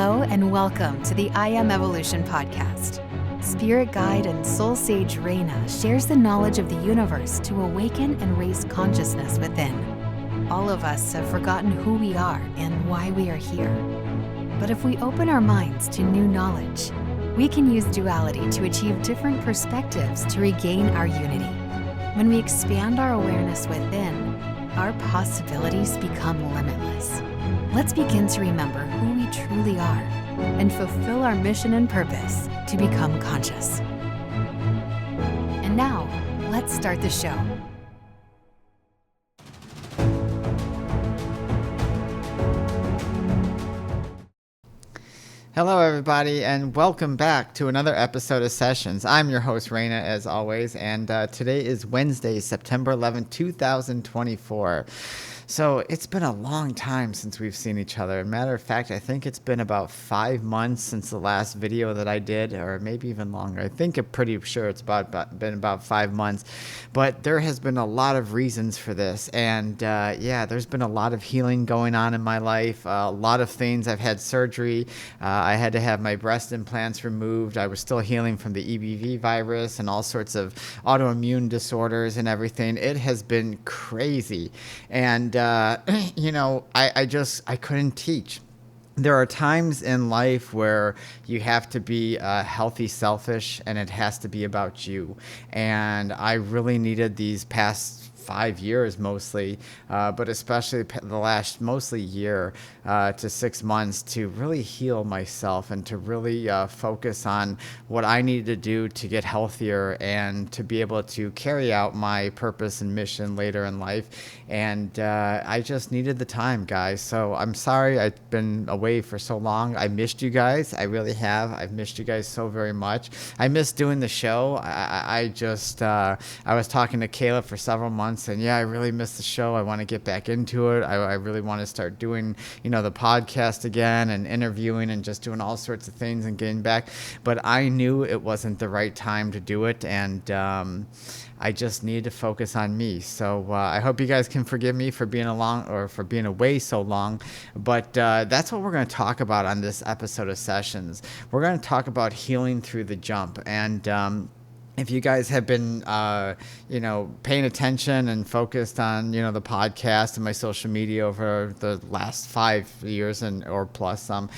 Hello and welcome to the I Am Evolution podcast. Spirit guide and soul sage Raina shares the knowledge of the universe to awaken and raise consciousness within. All of us have forgotten who we are and why we are here. But if we open our minds to new knowledge, we can use duality to achieve different perspectives to regain our unity. When we expand our awareness within, our possibilities become limitless. Let's begin to remember who we truly are and fulfill our mission and purpose to become conscious. And now, let's start the show. Hello, everybody, and welcome back to another episode of Sessions. I'm your host, Raina, as always, and today is Wednesday, September 11th, 2024. So it's been a long time since we've seen each other. Matter of fact, I think it's been about 5 months since the last video that I did, or maybe even longer. I think I'm pretty sure it's been about 5 months. But there has been a lot of reasons for this. And there's been a lot of healing going on in my life. A lot of things. I've had surgery. I had to have my breast implants removed. I was still healing from the EBV virus and all sorts of autoimmune disorders and everything. It has been crazy. And I couldn't teach. There are times in life where you have to be healthy selfish, and it has to be about you. And I really needed these past 5 years mostly, but especially the last mostly year to 6 months to really heal myself and to really focus on what I needed to do to get healthier and to be able to carry out my purpose and mission later in life. And I just needed the time, guys. So I'm sorry I've been away for so long. I missed you guys. I really have. I've missed you guys so very much. I miss doing the show. I was talking to Kayla for several months, and I really miss the show. I want to get back into it. I really want to start doing, the podcast again and interviewing and just doing all sorts of things and getting back. But I knew it wasn't the right time to do it, and I just needed to focus on me. So I hope you guys can forgive me for being for being away so long. But that's what we're going to talk about on this episode of Sessions. We're going to talk about healing through the jump. And if you guys have been, paying attention and focused on, the podcast and my social media over the last 5 years or plus, then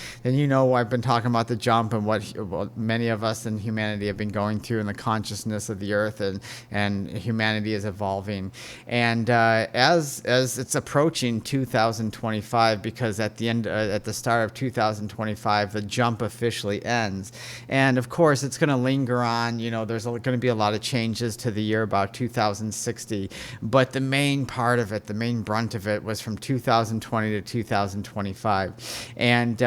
I've been talking about the jump and what many of us in humanity have been going through in the consciousness of the earth and humanity is evolving. And as it's approaching 2025, because at the start of 2025, the jump officially ends. And of course, it's going to linger on. There's going to be a lot of changes to the year about 2060, but the main part of it, the main brunt of it, was from 2020 to 2025. And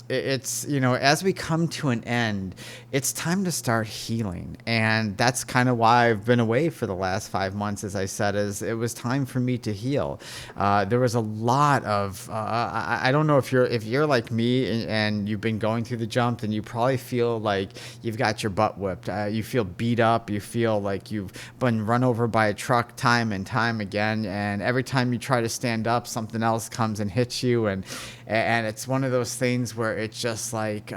it's as we come to an end, it's time to start healing. And that's kind of why I've been away for the last 5 months, as I said, is it was time for me to heal. There was a lot of I don't know if you're like me and you've been going through the jump, and you probably feel like you've got your butt whipped. You feel beat up. You feel like you've been run over by a truck time and time again, and every time you try to stand up, something else comes and hits you, and it's one of those things where it's just like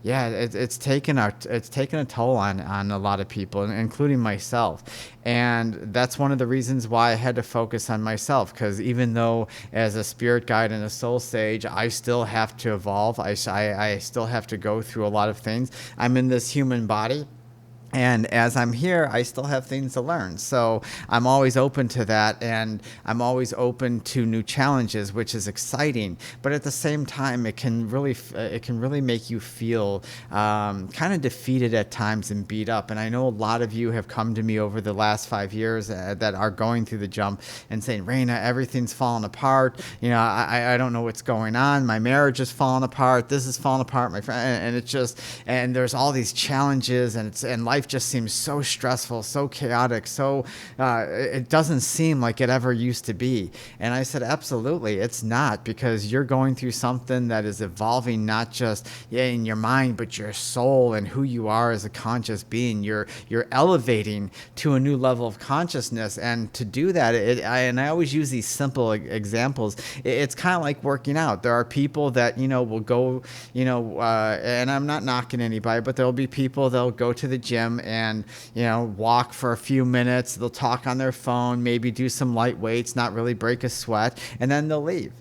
it's taken a toll on a lot of people, including myself. And that's one of the reasons why I had to focus on myself, because even though as a spirit guide and a soul sage, I still have to evolve. I still have to go through a lot of things. I'm in this human body. And as I'm here, I still have things to learn. So I'm always open to that, and I'm always open to new challenges, which is exciting. But at the same time, it can really make you feel kind of defeated at times and beat up. And I know a lot of you have come to me over the last 5 years that are going through the jump and saying, Raina, everything's falling apart. I don't know what's going on. My marriage is falling apart. This is falling apart, my friend. And it's just, and there's all these challenges, and life life just seems so stressful, so chaotic, so it doesn't seem like it ever used to be. And I said, absolutely, it's not, because you're going through something that is evolving, not just in your mind, but your soul and who you are as a conscious being. You're elevating to a new level of consciousness, and to do that, I always use these simple examples. It's kind of like working out. There are people that will go, and I'm not knocking anybody, but there'll be people that'll go to the gym and walk for a few minutes. They'll talk on their phone, maybe do some light weights, not really break a sweat, and then they'll leave.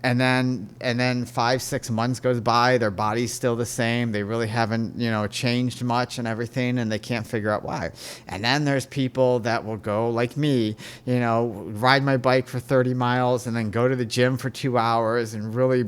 And then 5-6 months goes by, their body's still the same. They really haven't, changed much and everything, and they can't figure out why. And then there's people that will go like me, ride my bike for 30 miles and then go to the gym for 2 hours and really,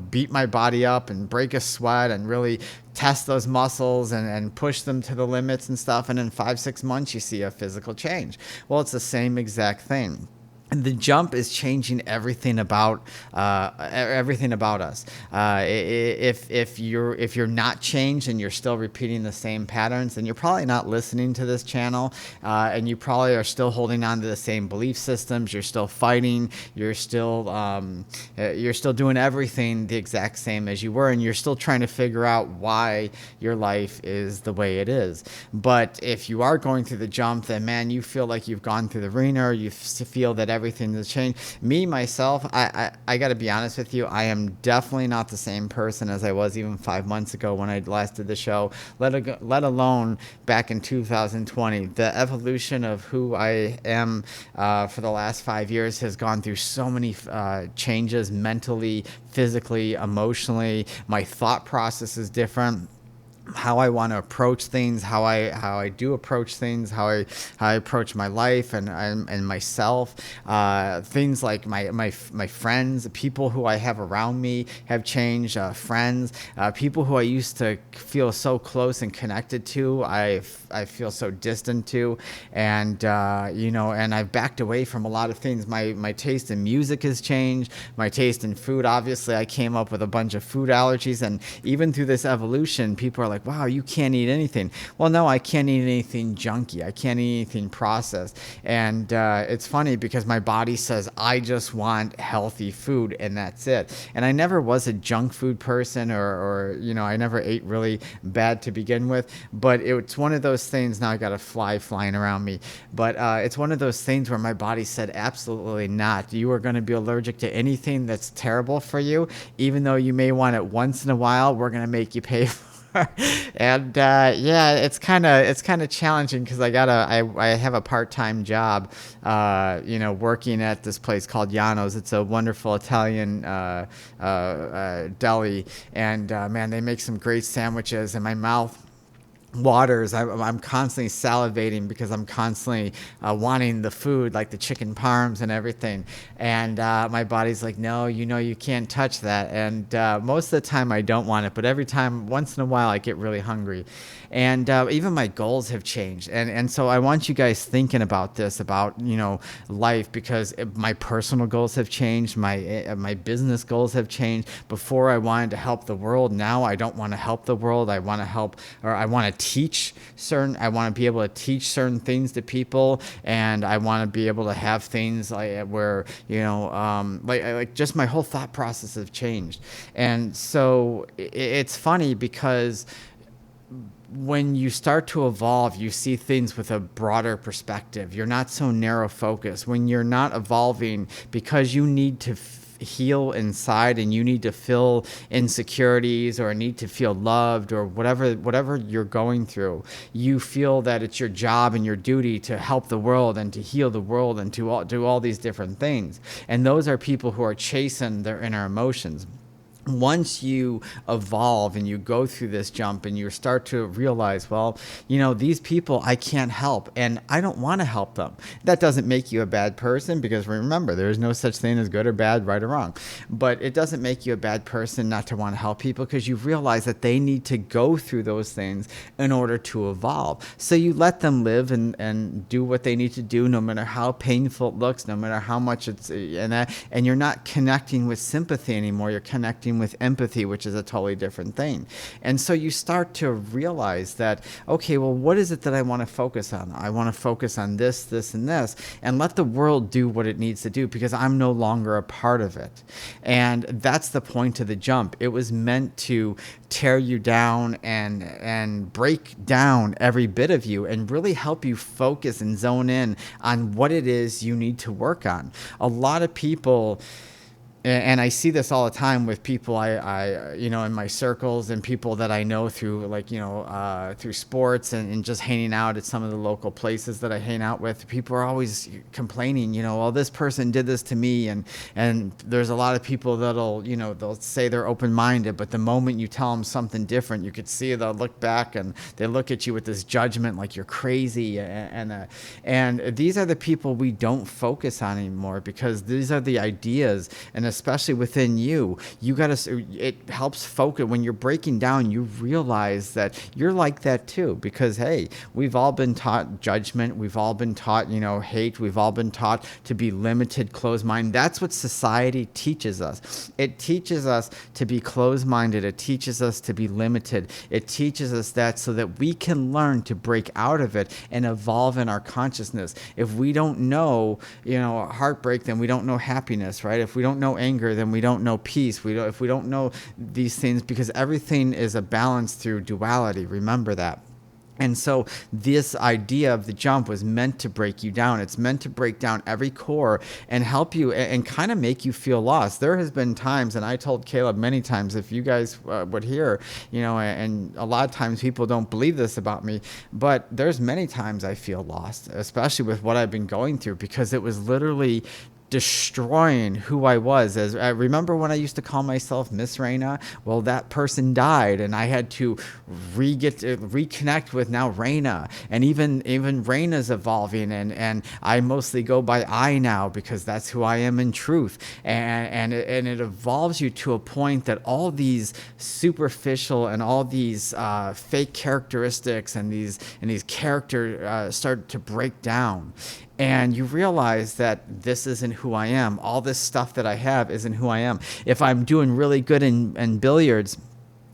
beat my body up and break a sweat and really test those muscles and push them to the limits and stuff. And in 5-6 months, you see a physical change. Well, it's the same exact thing. And the jump is changing everything about us. If you're not changed and you're still repeating the same patterns, then you're probably not listening to this channel, and you probably are still holding on to the same belief systems. You're still fighting. You're still doing everything the exact same as you were, and you're still trying to figure out why your life is the way it is. But if you are going through the jump, then man, you feel like you've gone through the arena, or you feel that everything has changed. Me, myself, I got to be honest with you, I am definitely not the same person as I was even 5 months ago when I last did the show, let alone back in 2020. The evolution of who I am for the last 5 years has gone through so many changes mentally, physically, emotionally. My thought process is different. How I want to approach things, how I do approach things, how I approach my life and myself. Things like my friends, the people who I have around me have changed. Friends, people who I used to feel so close and connected to, I feel so distant to, and and I've backed away from a lot of things. My taste in music has changed. My taste in food, obviously, I came up with a bunch of food allergies, and even through this evolution, people are like, wow, you can't eat anything. Well, no, I can't eat anything junky. I can't eat anything processed. And it's funny because my body says, I just want healthy food, and that's it. And I never was a junk food person, or I never ate really bad to begin with. But it's one of those things, now I got a fly flying around me. But it's one of those things where my body said, absolutely not. You are going to be allergic to anything that's terrible for you. Even though you may want it once in a while, we're going to make you pay for. And it's kind of challenging because I have a part-time job, working at this place called Yano's. It's a wonderful Italian deli, and man, they make some great sandwiches, and my mouth waters. I'm constantly salivating because I'm constantly wanting the food, like the chicken parms and everything. And my body's like, no, you can't touch that. And most of the time I don't want it, but every time, once in a while, I get really hungry. And even my goals have changed. And so I want you guys thinking about this, about, life, because my personal goals have changed. My business goals have changed. Before I wanted to help the world. Now I don't want to help the world. I want to help, or I want to I want to be able to teach certain things to people, and I want to be able to have things like where, like just my whole thought process have changed. And so it's funny because when you start to evolve, you see things with a broader perspective. You're not so narrow focused. When you're not evolving because you need to heal inside, and you need to fill insecurities, or need to feel loved, or whatever you're going through, you feel that it's your job and your duty to help the world and to heal the world and to do all these different things. And those are people who are chasing their inner emotions. Once you evolve and you go through this jump and you start to realize, well, these people I can't help, and I don't want to help them. That doesn't make you a bad person, because remember, there is no such thing as good or bad, right or wrong. But it doesn't make you a bad person not to want to help people, because you realize that they need to go through those things in order to evolve. So you let them live and do what they need to do, no matter how painful it looks, no matter how much it's, and you're not connecting with sympathy anymore. You're connecting with empathy, which is a totally different thing. And so you start to realize that, okay, well, what is it that I want to focus on? I want to focus on this, this, and this, and let the world do what it needs to do, because I'm no longer a part of it. And that's the point of the jump. It was meant to tear you down and break down every bit of you and really help you focus and zone in on what it is you need to work on. A lot of people, and I see this all the time with people I in my circles, and people that I know through through sports and just hanging out at some of the local places that I hang out with. People are always complaining, well, this person did this to me, and there's a lot of people that'll they'll say they're open-minded, but the moment you tell them something different, you could see they'll look back and they look at you with this judgment like you're crazy, and these are the people we don't focus on anymore, because these are the ideas. And especially within you gotta, it helps focus. When you're breaking down, you realize that you're like that too, because hey, we've all been taught judgment, we've all been taught hate, we've all been taught to be limited, closed-minded. That's what society teaches us. It teaches us to be closed-minded, it teaches us to be limited, it teaches us that so that we can learn to break out of it and evolve in our consciousness. If we don't know heartbreak, then we don't know happiness, right? If we don't know anger, then we don't know peace. If we don't know these things, because everything is a balance through duality. Remember that. And so this idea of the jump was meant to break you down. It's meant to break down every core and help you and kind of make you feel lost. There has been times, and I told Caleb many times, if you guys would hear, and a lot of times people don't believe this about me, but there's many times I feel lost, especially with what I've been going through, because it was literally destroying who I was. As I remember when I used to call myself Miss Raina, well, that person died, and I had to reconnect with now Raina, and even Raina's evolving, and I mostly go by I now, because that's who I am in truth, and it evolves you to a point that all these superficial and all these fake characteristics and these characters start to break down. And you realize that this isn't who I am. All this stuff that I have isn't who I am. If I'm doing really good in billiards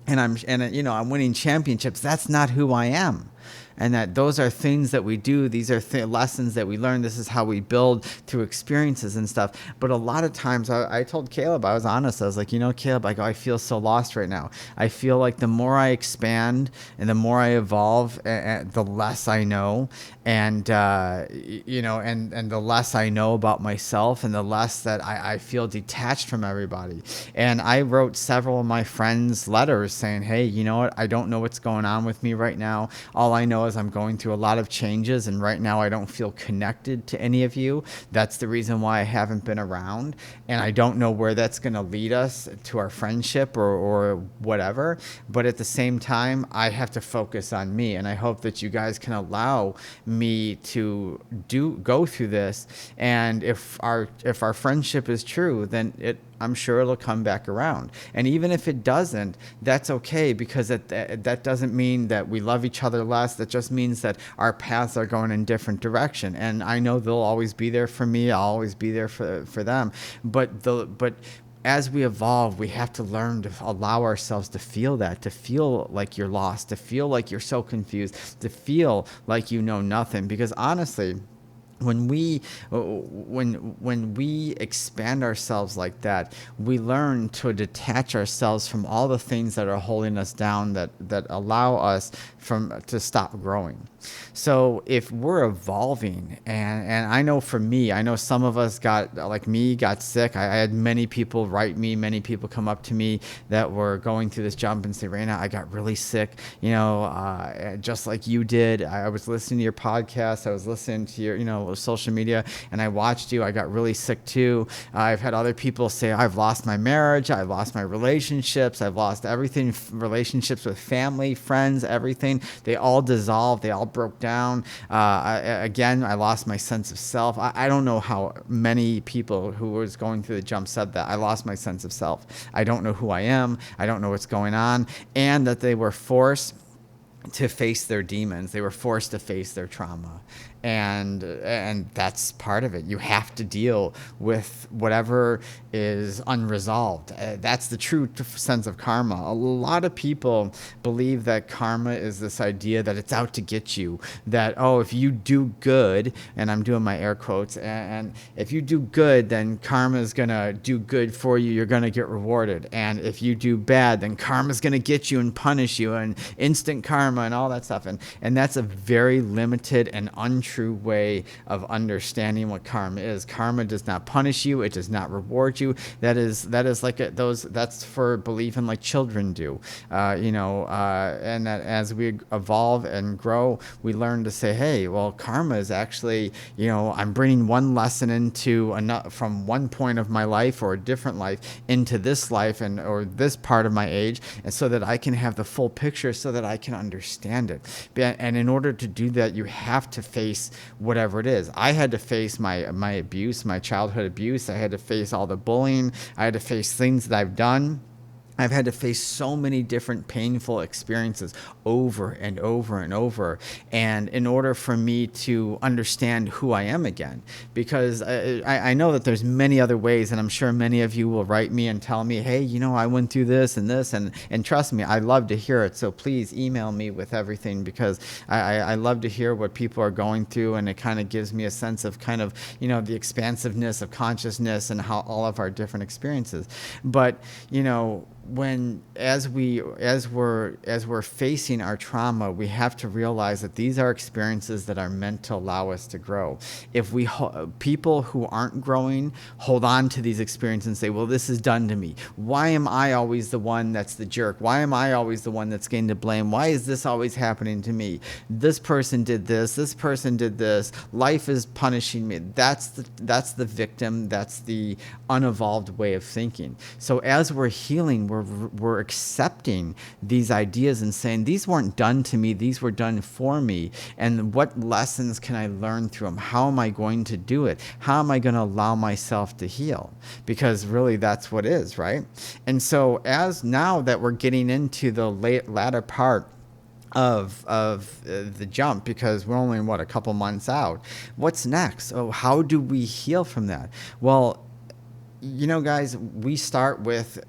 and I'm winning championships, that's not who I am. And that those are things that we do. These are lessons that we learn. This is how we build through experiences and stuff. But a lot of times, I told Caleb, I was honest. I was like, Caleb, I feel so lost right now. I feel like the more I expand and the more I evolve, the less I know. And, and the less I know about myself, and the less that I feel detached from everybody. And I wrote several of my friends letters saying, hey, you know what? I don't know what's going on with me right now. All I know is I'm going through a lot of changes, and right now I don't feel connected to any of you. That's the reason why I haven't been around, and I don't know where that's going to lead us to our friendship or whatever. But at the same time, I have to focus on me, and I hope that you guys can allow me to go through this. And if our friendship is true, then I'm sure it'll come back around. And even if it doesn't, that's okay, because that doesn't mean that we love each other less. That just means that our paths are going in different direction. And I know they'll always be there for me. I'll always be there for them. But as we evolve, we have to learn to allow ourselves to feel that, to feel like you're lost, to feel like you're so confused, to feel like you know nothing. Because honestly, when we expand ourselves like that, we learn to detach ourselves from all the things that are holding us down, that allow us to stop growing. So if we're evolving, and I know for me, I know some of us got sick. I had many people write me, many people come up to me that were going through this jump and say, Raina, I got really sick, just like you did. I was listening to your podcast, I was listening to your, social media, and I watched you. I got really sick too. I've had other people say, I've lost my marriage, I've lost my relationships, I've lost everything, relationships with family, friends, everything. They all dissolved, they all broke down. I lost my sense of self. I don't know how many people who was going through the jump said that. I lost my sense of self. I don't know who I am. I don't know what's going on. And that they were forced to face their demons. They were forced to face their trauma. And that's part of it. You have to deal with whatever is unresolved. That's the true sense of karma. A lot of people believe that karma is this idea that it's out to get you. That, oh, if you do good, and I'm doing my air quotes, and if you do good, then karma is going to do good for you. You're going to get rewarded. And if you do bad, then karma is going to get you and punish you, and instant karma and all that stuff. And that's a very limited and untrue way of understanding what karma is. Karma does not punish you. It does not reward you. That is like that's for believing like children do, and that as we evolve and grow, we learn to say, hey, well, karma is actually, I'm bringing one lesson from one point of my life or a different life into this life or this part of my age, and so that I can have the full picture, so that I can understand it. And in order to do that, you have to face whatever it is. I had to face my abuse, my childhood abuse. I had to face all the bullying. I had to face things that I've done. I've had to face so many different painful experiences over and over and over. And in order for me to understand who I am again, because I know that there's many other ways, and I'm sure many of you will write me and tell me, hey, I went through this and this, and trust me, I love to hear it. So please email me with everything, because I love to hear what people are going through, and it kind of gives me a sense of kind of, the expansiveness of consciousness and how all of our different experiences. But, as we're facing our trauma, we have to realize that these are experiences that are meant to allow us to grow. If people who aren't growing hold on to these experiences and say, well, this is done to me. Why am I always the one that's the jerk? Why am I always the one that's getting to blame? Why is this always happening to me? This person did this. This person did this. Life is punishing me. That's the victim. That's the unevolved way of thinking. So as we're healing, we're accepting these ideas and saying, these weren't done to me, these were done for me. And what lessons can I learn through them? How am I going to do it? How am I going to allow myself to heal? Because really that's what is, right? And so now that we're getting into the latter part of the jump, because we're only, a couple months out, what's next? Oh, how do we heal from that? Well, guys, we start with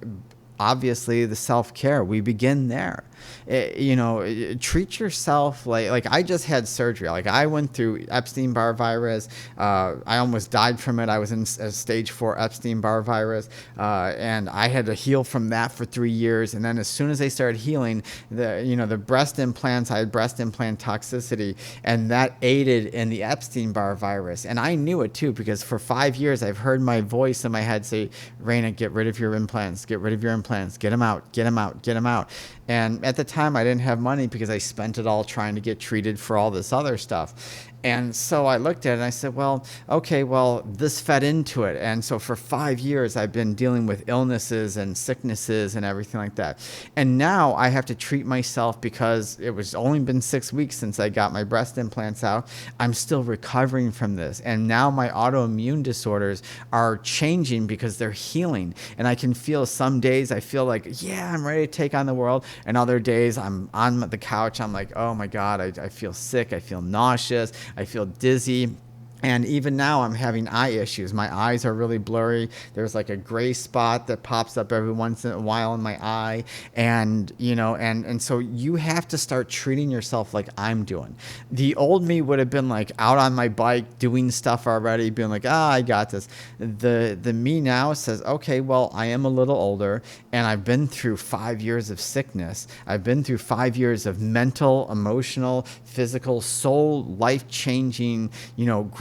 obviously the self-care. We begin there. Treat yourself like I just had surgery. Like I went through Epstein-Barr virus. I almost died from it. I was in stage 4 Epstein-Barr virus, and I had to heal from that for 3 years. And then as soon as they started healing, the breast implants, I had breast implant toxicity, and that aided in the Epstein-Barr virus. And I knew it too, because for 5 years I've heard my voice in my head say, Raina, get rid of your implants, get rid of your implants, get them out, get them out, get them out. And at the time, I didn't have money because I spent it all trying to get treated for all this other stuff. And so I looked at it and I said, well, okay, this fed into it. And so for 5 years, I've been dealing with illnesses and sicknesses and everything like that. And now I have to treat myself because it was only been 6 weeks since I got my breast implants out. I'm still recovering from this. And now my autoimmune disorders are changing because they're healing. And I can feel some days I feel like, yeah, I'm ready to take on the world. And other days I'm on the couch. I'm like, oh my God, I feel sick. I feel nauseous. I feel dizzy. And even now I'm having eye issues. My eyes are really blurry. There's like a gray spot that pops up every once in a while in my eye. And, and so you have to start treating yourself like I'm doing. The old me would have been like out on my bike doing stuff already, being like, I got this. The me now says, okay, well, I am a little older and I've been through 5 years of sickness. I've been through 5 years of mental, emotional, physical, soul, life-changing,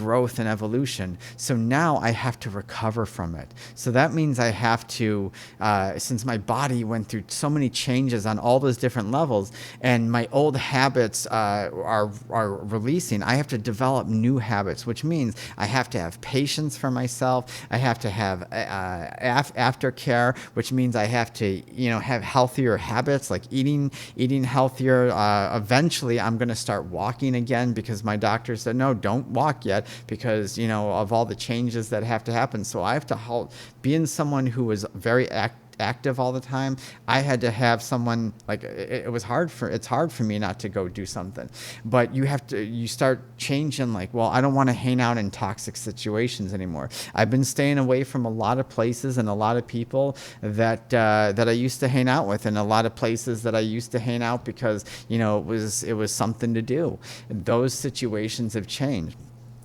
growth and evolution. So now I have to recover from it. So that means I have to, since my body went through so many changes on all those different levels, and my old habits are releasing, I have to develop new habits, which means I have to have patience for myself. I have to have aftercare, which means I have to, have healthier habits, like eating healthier. Eventually, I'm going to start walking again, because my doctor said, no, don't walk yet, because of all the changes that have to happen. So I have to being someone who was very active all the time, I had to have someone, like, it's hard for me not to go do something. But you start changing, like, well, I don't want to hang out in toxic situations anymore. I've been staying away from a lot of places and a lot of people that I used to hang out with, and a lot of places that I used to hang out because, it was something to do. Those situations have changed.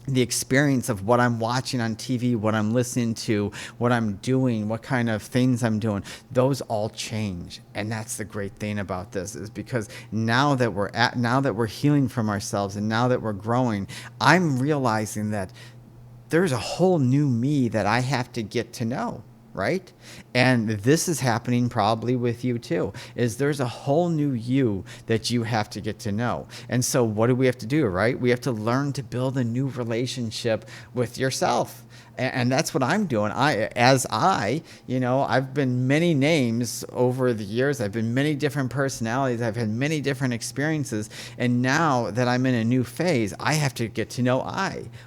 The experience of what I'm watching on TV, what I'm listening to, what I'm doing, what kind of things I'm doing, those all change. And that's the great thing about this, is because now that we're healing from ourselves, and now that we're growing, I'm realizing that there's a whole new me that I have to get to know. Right? And this is happening probably with you too, is there's a whole new you that you have to get to know. And so what do we have to do, right? We have to learn to build a new relationship with yourself. And that's what I'm doing. I've been many names over the years. I've been many different personalities. I've had many different experiences. And now that I'm in a new phase, I have to get to know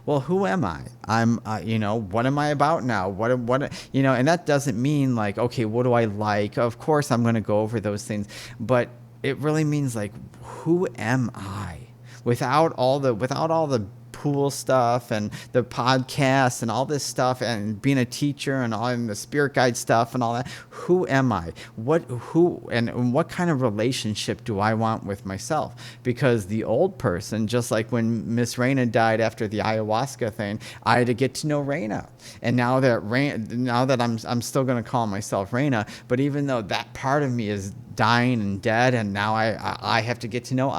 well, who am I? I'm, what am I about now? And that doesn't mean like, okay, what do I like? Of course, I'm going to go over those things, but it really means like, who am I? Without all the pool stuff and the podcasts and all this stuff and being a teacher and all and the spirit guide stuff and all that, who am I? What kind of relationship do I want with myself? Because the old person, just like when Miss Raina died after the ayahuasca thing, I had to get to know Raina. And now that I'm still going to call myself Raina, but even though that part of me is dying and dead, and now I have to get to know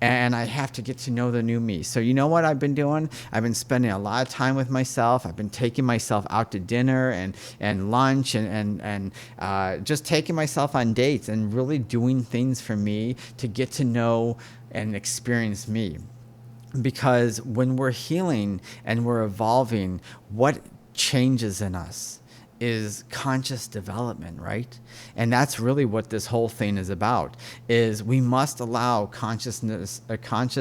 and I have to get to know the new me. So you know what I've been doing? I've been spending a lot of time with myself. I've been taking myself out to dinner and lunch and just taking myself on dates and really doing things for me to get to know and experience me. Because when we're healing and we're evolving, what changes in us is conscious development, right? And that's really what this whole thing is about, is we must allow conscious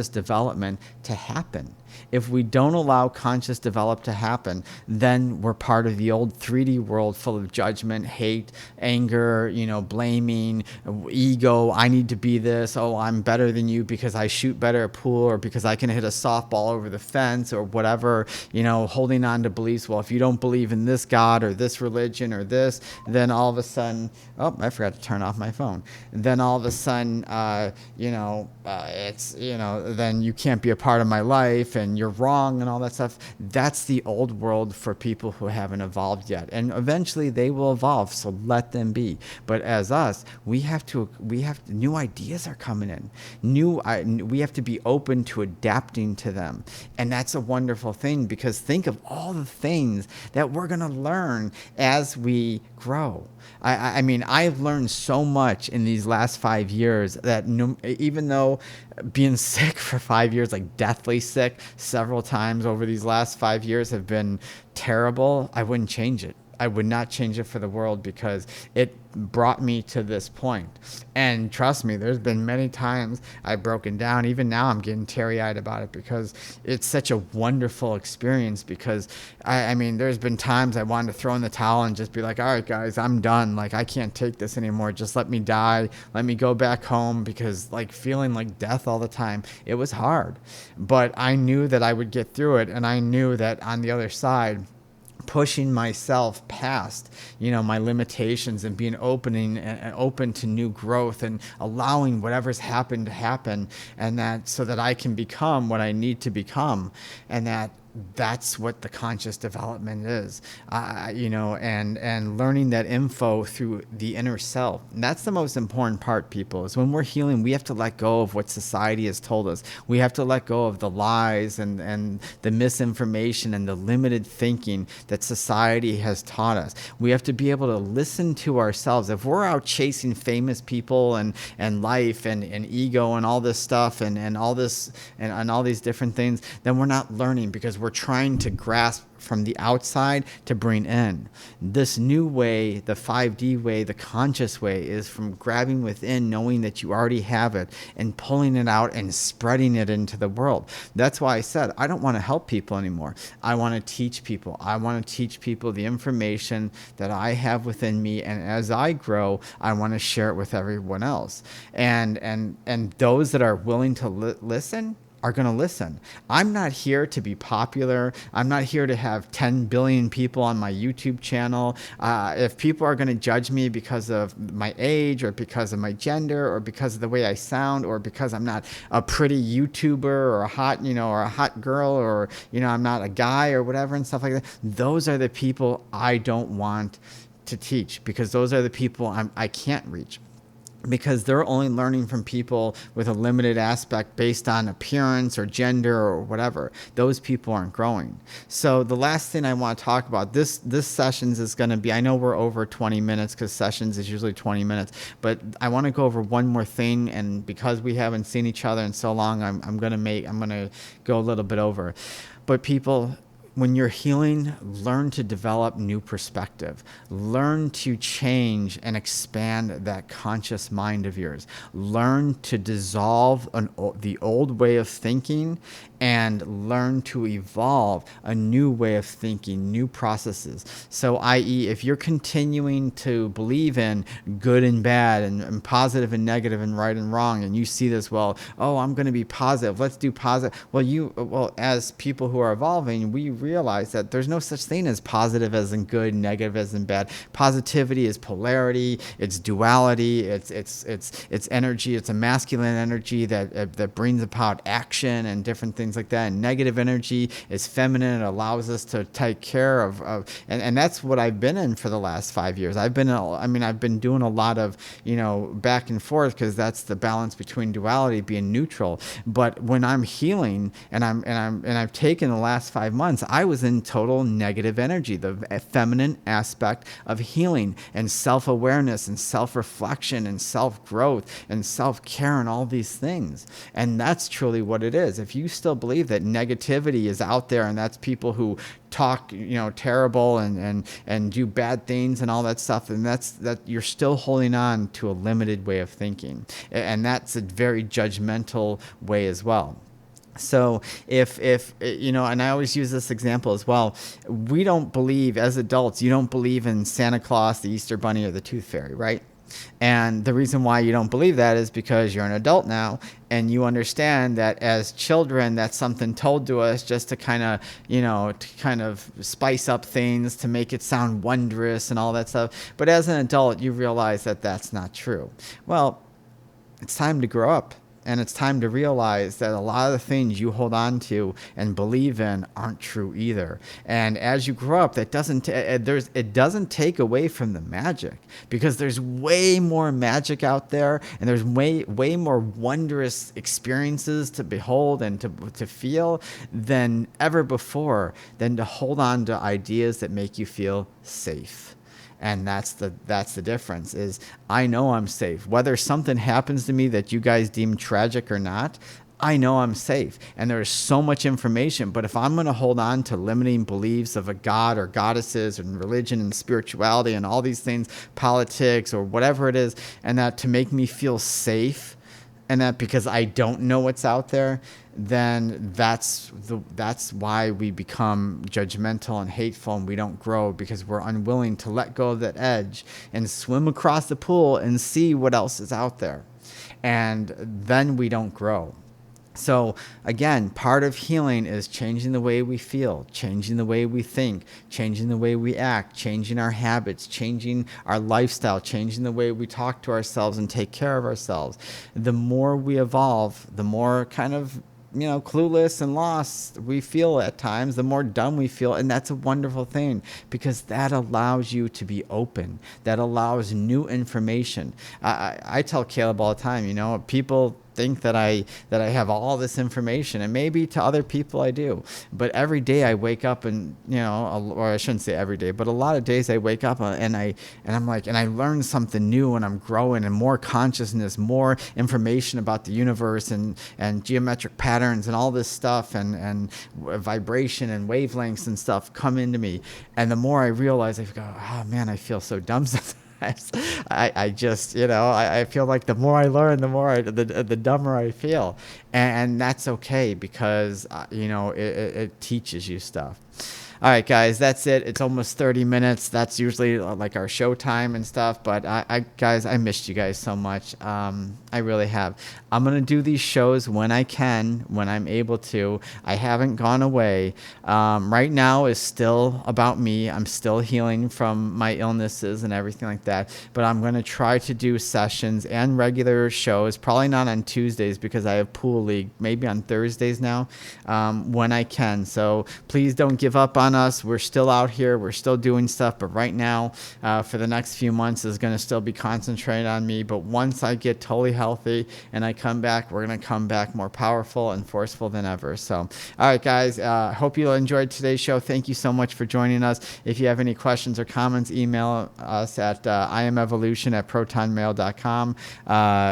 development to happen. If we don't allow conscious development to happen, then we're part of the old 3D world full of judgment, hate, anger, blaming, ego. I need to be this. Oh, I'm better than you because I shoot better at pool, or because I can hit a softball over the fence, or whatever, holding on to beliefs. Well, if you don't believe in this God or this religion or this, then all of a sudden, oh, I forgot to turn off my phone. Then all of a sudden, then you can't be a part of my life, and you're wrong and all that stuff. That's the old world for people who haven't evolved yet. And eventually they will evolve, so let them be. But as us, we have new ideas are coming in. We have to be open to adapting to them. And that's a wonderful thing, because think of all the things that we're going to learn as we grow. I mean, I've learned so much in these last 5 years that even though being sick for 5 years, like deathly sick several times over these last 5 years, have been terrible, I wouldn't change it. I would not change it for the world, because it brought me to this point. And trust me, there's been many times I've broken down. Even now I'm getting teary-eyed about it, because it's such a wonderful experience. Because I mean, there's been times I wanted to throw in the towel and just be like, all right, guys, I'm done. Like, I can't take this anymore. Just let me die. Let me go back home. Because like feeling like death all the time, it was hard. But I knew that I would get through it. And I knew that on the other side, pushing myself past, my limitations, and being open to new growth, and allowing whatever's happened to happen, and that so that I can become what I need to become. And that's what the conscious development is, and learning that info through the inner self. And that's the most important part, people, is when we're healing, we have to let go of what society has told us. We have to let go of the lies and the misinformation and the limited thinking that society has taught us. We have to be able to listen to ourselves. If we're out chasing famous people and life and ego and all this stuff and all this and all these different things, then we're not learning, because we're trying to grasp from the outside to bring in. This new way, the 5D way, the conscious way, is from grabbing within, knowing that you already have it, and pulling it out and spreading it into the world. That's why I said I don't want to help people anymore. I want to teach people. I want to teach people the information that I have within me, and as I grow, I want to share it with everyone else. And those that are willing to listen are going to listen. I'm not here to be popular. I'm not here to have 10 billion people on my YouTube channel. If people are going to judge me because of my age or because of my gender or because of the way I sound or because I'm not a pretty YouTuber or a hot, or a hot girl or, I'm not a guy or whatever and stuff like that, those are the people I don't want to teach, because those are the people I can't reach. Because they're only learning from people with a limited aspect based on appearance or gender or whatever. Those people aren't growing. So the last thing I want to talk about, this sessions is going to be, I know we're over 20 minutes because sessions is usually 20 minutes, but I want to go over one more thing, and because we haven't seen each other in so long, I'm going to go a little bit over. But people, when you're healing, learn to develop new perspective. Learn to change and expand that conscious mind of yours. Learn to dissolve the old way of thinking and learn to evolve a new way of thinking, new processes. So, i.e., if you're continuing to believe in good and bad and positive and negative and right and wrong, and you see this, well, I'm going to be positive, let's do positive. Well, as people who are evolving, we realize that there's no such thing as positive as in good, negative as in bad. Positivity is polarity, it's duality, it's energy, it's a masculine energy that brings about action and different things like that. And negative energy is feminine. It allows us to take care of and that's what I've been in for the last 5 years. I've been doing a lot of, back and forth, because that's the balance between duality, being neutral. But when I'm healing and I've taken the last 5 months, I was in total negative energy, the feminine aspect of healing and self-awareness and self-reflection and self-growth and self-care and all these things. And that's truly what it is. If you still believe that negativity is out there and that's people who talk, terrible and do bad things and all that stuff, and that you're still holding on to a limited way of thinking. And that's a very judgmental way as well. So if and I always use this example as well, we don't believe, as adults, you don't believe in Santa Claus, the Easter Bunny, or the Tooth Fairy, right? And the reason why you don't believe that is because you're an adult now, and you understand that as children, that's something told to us just to kind of spice up things, to make it sound wondrous and all that stuff. But as an adult, you realize that that's not true. Well, it's time to grow up. And it's time to realize that a lot of the things you hold on to and believe in aren't true either. And as you grow up, it doesn't take away from the magic, because there's way more magic out there, and there's way more wondrous experiences to behold and to feel than ever before, than to hold on to ideas that make you feel safe. And that's the difference, is I know I'm safe. Whether something happens to me that you guys deem tragic or not, I know I'm safe. And there's so much information. But if I'm going to hold on to limiting beliefs of a god or goddesses and religion and spirituality and all these things, politics or whatever it is, and that to make me feel safe, and that because I don't know what's out there, then that's why we become judgmental and hateful, and we don't grow, because we're unwilling to let go of that edge and swim across the pool and see what else is out there. And then we don't grow. So again, part of healing is changing the way we feel, changing the way we think, changing the way we act, changing our habits, changing our lifestyle, changing the way we talk to ourselves and take care of ourselves. The more we evolve, the more kind of clueless and lost we feel at times, the more dumb we feel. And that's a wonderful thing, because that allows you to be open. That allows new information. I tell Caleb all the time, people, think that I have all this information, and maybe to other people I do. But every day I wake up and, or I shouldn't say every day, but a lot of days I wake up and I'm like, and I learn something new, and I'm growing, and more consciousness, more information about the universe, and geometric patterns and all this stuff, and vibration and wavelengths and stuff come into me. And the more I realize, I go, oh man, I feel so dumb sometimes. I just, I feel like the more I learn, the more the dumber I feel. And that's okay, because, it teaches you stuff. All right, guys, that's it. It's almost 30 minutes. That's usually like our show time and stuff. But guys, I missed you guys so much. I really have. I'm going to do these shows when I can, when I'm able to. I haven't gone away. Right now is still about me. I'm still healing from my illnesses and everything like that. But I'm going to try to do sessions and regular shows, probably not on Tuesdays because I have pool league, maybe on Thursdays now, when I can. So please don't give up on us. We're still out here. We're still doing stuff. But right now, for the next few months, is going to still be concentrated on me. But once I get totally healthy and I come back, we're going to come back more powerful and forceful than ever. So, all right, guys, hope you enjoyed today's show. Thank you so much for joining us. If you have any questions or comments, email us at iamevolution@protonmail.com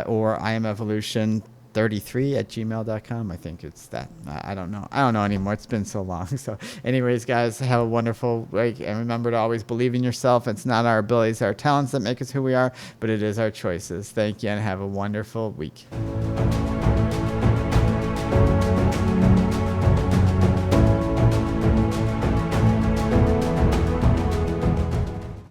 or iamevolution33@gmail.com. I think it's that. I don't know anymore. It's been so long. So anyways, guys, have a wonderful week, and remember to always believe in yourself. It's not our abilities, our talents that make us who we are, but it is our choices. Thank you, and have a wonderful week.